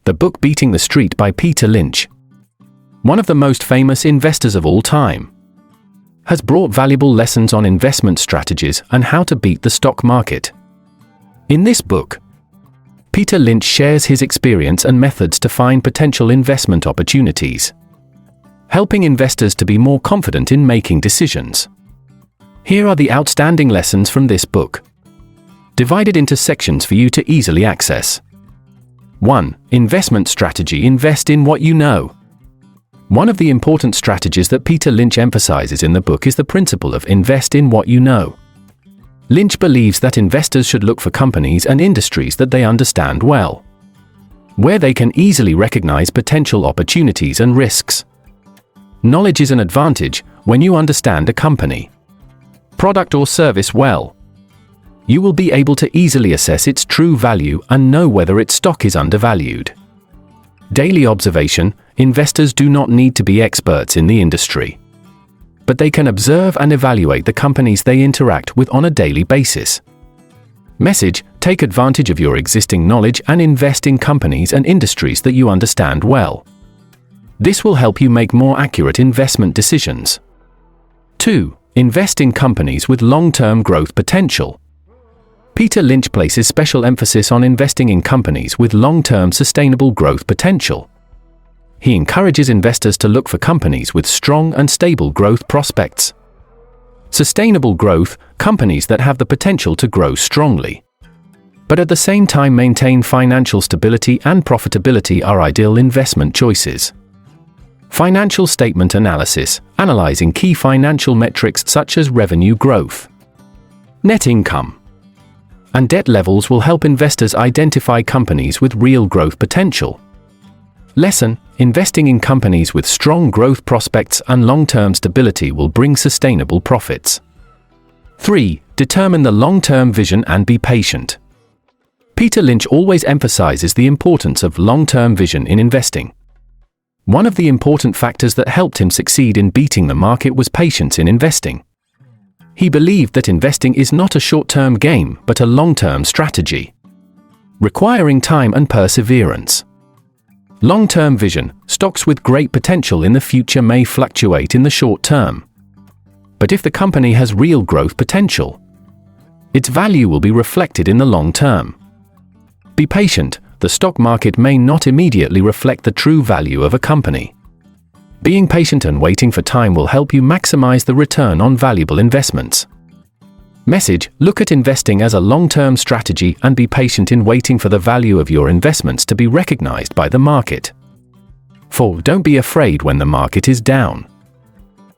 The book Beating the Street by Peter Lynch, one of the most famous investors of all time, has brought valuable lessons on investment strategies and how to beat the stock market. In this book, Peter Lynch shares his experience and methods to find potential investment opportunities, helping investors to be more confident in making decisions. Here are the outstanding lessons from this book, divided into sections for you to easily access. 1. Investment strategy. Invest in what you know. One of the important strategies that Peter Lynch emphasizes in the book is the principle of invest in what you know. Lynch believes that investors should look for companies and industries that they understand well, where they can easily recognize potential opportunities and risks. Knowledge is an advantage when you understand a company, product or service well. You will be able to easily assess its true value and know whether its stock is undervalued. Daily observation. Investors do not need to be experts in the industry, but they can observe and evaluate the companies they interact with on a daily basis. Message. Take advantage of your existing knowledge and invest in companies and industries that you understand well. This will help you make more accurate investment decisions. 2. Invest in companies with long-term growth potential. Peter Lynch places special emphasis on investing in companies with long-term sustainable growth potential. He encourages investors to look for companies with strong and stable growth prospects. Sustainable growth, companies that have the potential to grow strongly, but at the same time maintain financial stability and profitability, are ideal investment choices. Financial statement analysis. Analyzing key financial metrics such as revenue growth, net income, and debt levels will help investors identify companies with real growth potential. Lesson. Investing in companies with strong growth prospects and long-term stability will bring sustainable profits. 3. Determine the long-term vision and be patient. Peter Lynch always emphasizes the importance of long-term vision in investing. One of the important factors that helped him succeed in beating the market was patience in investing. He believed that investing is not a short-term game but a long-term strategy, requiring time and perseverance. Long-term vision. Stocks with great potential in the future may fluctuate in the short term, but if the company has real growth potential, its value will be reflected in the long term. Be patient. The stock market may not immediately reflect the true value of a company. Being patient and waiting for time will help you maximize the return on valuable investments. Message. Look at investing as a long-term strategy and be patient in waiting for the value of your investments to be recognized by the market. 4. Don't be afraid when the market is down.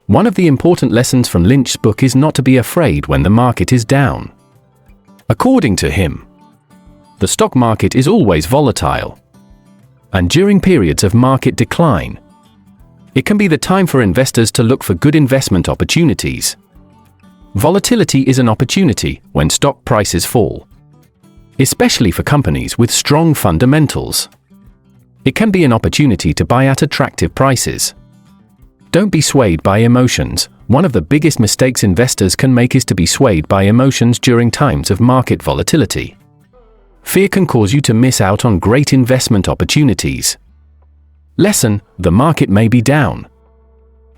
One of the important lessons from Lynch's book is not to be afraid when the market is down. According to him, the stock market is always volatile, and during periods of market decline, it can be the time for investors to look for good investment opportunities. Volatility is an opportunity when stock prices fall, especially for companies with strong fundamentals. It can be an opportunity to buy at attractive prices. Don't be swayed by emotions. One of the biggest mistakes investors can make is to be swayed by emotions during times of market volatility. Fear can cause you to miss out on great investment opportunities. Lesson. The market may be down,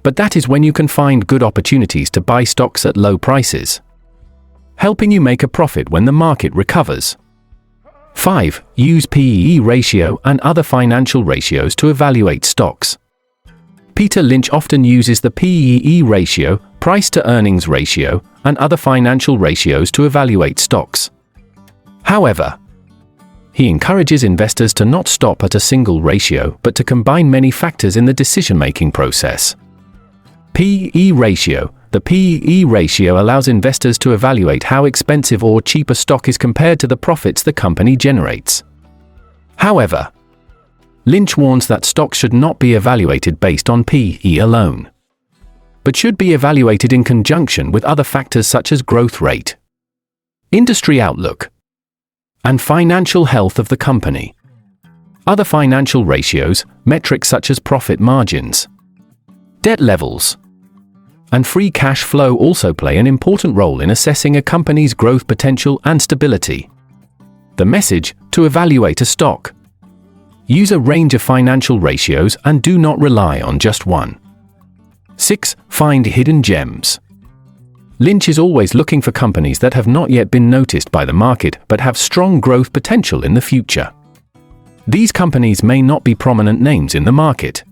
but that is when you can find good opportunities to buy stocks at low prices, helping you make a profit when the market recovers. 5. Use P/E ratio and other financial ratios to evaluate stocks. Peter Lynch often uses the P/E ratio, price-to-earnings ratio, and other financial ratios to evaluate stocks. However, he encourages investors to not stop at a single ratio but to combine many factors in the decision-making process. P/E ratio. The P/E ratio allows investors to evaluate how expensive or cheap a stock is compared to the profits the company generates. However, Lynch warns that stocks should not be evaluated based on P/E alone, but should be evaluated in conjunction with other factors such as growth rate, industry outlook, and financial health of the company. Other financial ratios, metrics such as profit margins, debt levels, and free cash flow also play an important role in assessing a company's growth potential and stability. The message: to evaluate a stock, Use a range of financial ratios and do not rely on just one. 6. Find hidden gems. Lynch is always looking for companies that have not yet been noticed by the market but have strong growth potential in the future. These companies may not be prominent names in the market,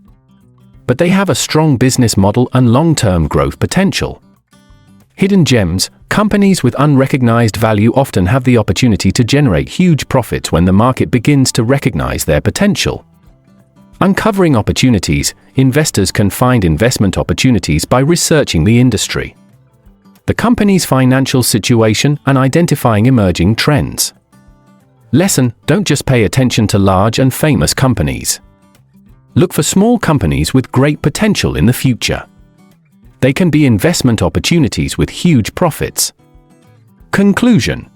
but they have a strong business model and long-term growth potential. Hidden gems, companies with unrecognized value often have the opportunity to generate huge profits when the market begins to recognize their potential. Uncovering opportunities, investors can find investment opportunities by researching the industry, the company's financial situation, and identifying emerging trends. Lesson: don't just pay attention to large and famous companies. Look for small companies with great potential in the future. They can be investment opportunities with huge profits. Conclusion: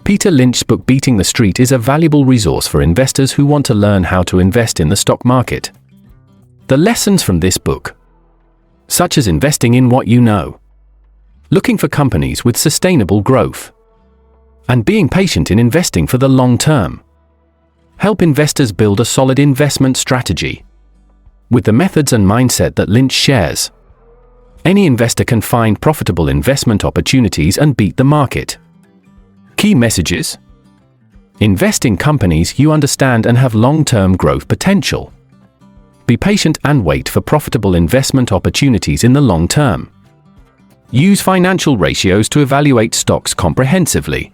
Peter Lynch's book Beating the Street is a valuable resource for investors who want to learn how to invest in the stock market. The lessons from this book, such as investing in what you know, looking for companies with sustainable growth, and being patient in investing for the long term, help investors build a solid investment strategy. With the methods and mindset that Lynch shares, any investor can find profitable investment opportunities and beat the market. Key messages: invest in companies you understand and have long-term growth potential. Be patient and wait for profitable investment opportunities in the long term. Use financial ratios to evaluate stocks comprehensively.